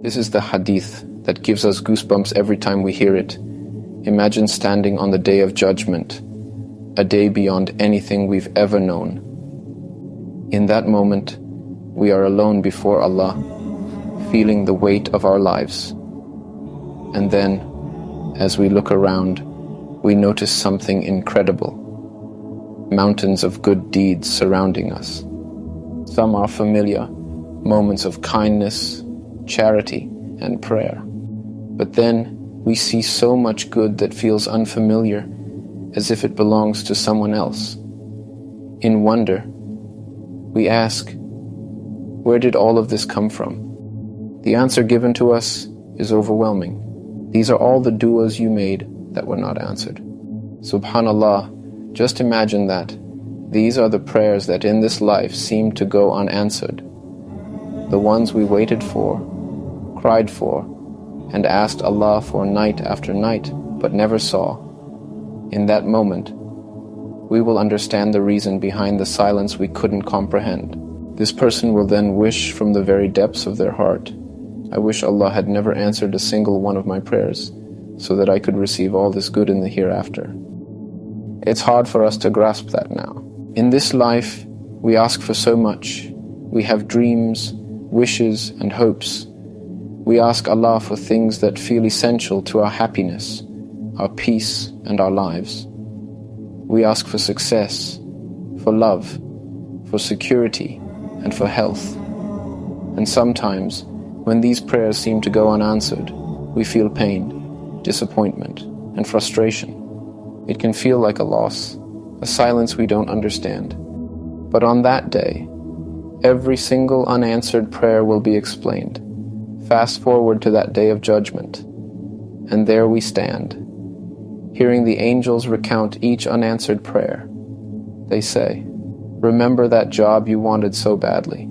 This is the Hadith that gives us goosebumps every time we hear it. Imagine standing on the Day of Judgment, a day beyond anything we've ever known. In that moment, we are alone before Allah, feeling the weight of our lives. And then, as we look around, we notice something incredible. Mountains of good deeds surrounding us. Some are familiar, moments of kindness, charity, and prayer. But then we see so much good that feels unfamiliar, as if it belongs to someone else. In wonder, we ask, where did all of this come from? The answer given to us is overwhelming. These are all the du'as you made that were not answered. Subhanallah, just imagine that. These are the prayers that in this life seem to go unanswered. The ones we waited for, cried for, and asked Allah for night after night, but never saw. In that moment, we will understand the reason behind the silence we couldn't comprehend. This person will then wish from the very depths of their heart, I wish Allah had never answered a single one of my prayers, so that I could receive all this good in the hereafter. It's hard for us to grasp that now. In this life, we ask for so much. We have dreams, wishes, and hopes. We ask Allah for things that feel essential to our happiness, our peace, and our lives. We ask for success, for love, for security, and for health. And sometimes, when these prayers seem to go unanswered, we feel pain, disappointment, and frustration. It can feel like a loss, a silence we don't understand. But on that day, every single unanswered prayer will be explained. Fast forward to that day of judgment, and there we stand, hearing the angels recount each unanswered prayer. They say, remember that job you wanted so badly,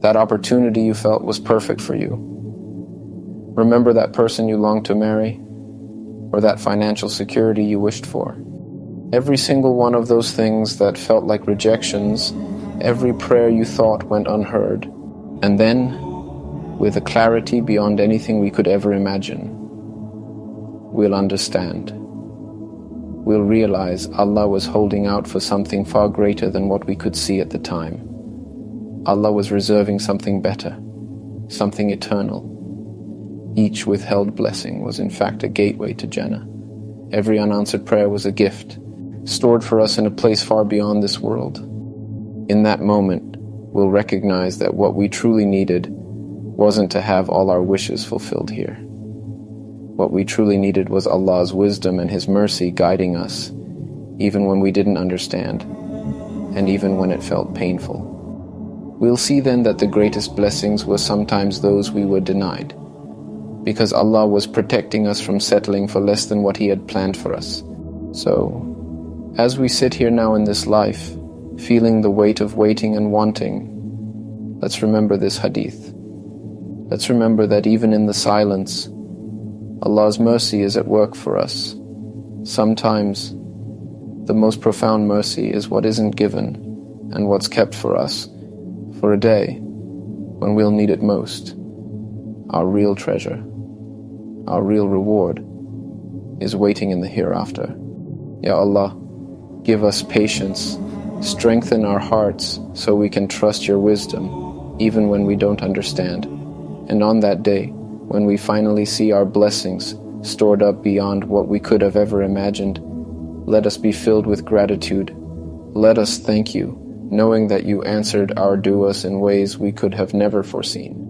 that opportunity you felt was perfect for you. Remember that person you longed to marry, or that financial security you wished for. Every single one of those things that felt like rejections, every prayer you thought went unheard. And then, with a clarity beyond anything we could ever imagine, we'll understand. We'll realize Allah was holding out for something far greater than what we could see at the time. Allah was reserving something better, something eternal. Each withheld blessing was in fact a gateway to Jannah. Every unanswered prayer was a gift, stored for us in a place far beyond this world. In that moment, we'll recognize that what we truly needed wasn't to have all our wishes fulfilled here. What we truly needed was Allah's wisdom and His mercy guiding us, even when we didn't understand, and even when it felt painful. We'll see then that the greatest blessings were sometimes those we were denied, because Allah was protecting us from settling for less than what He had planned for us. So, as we sit here now in this life, feeling the weight of waiting and wanting, let's remember this hadith. Let's remember that even in the silence, Allah's mercy is at work for us. Sometimes, the most profound mercy is what isn't given and what's kept for us for a day when we'll need it most. Our real treasure, our real reward, is waiting in the hereafter. Ya Allah, give us patience, strengthen our hearts so we can trust Your wisdom, even when we don't understand. And on that day, when we finally see our blessings stored up beyond what we could have ever imagined, let us be filled with gratitude. Let us thank You, knowing that You answered our du'as in ways we could have never foreseen.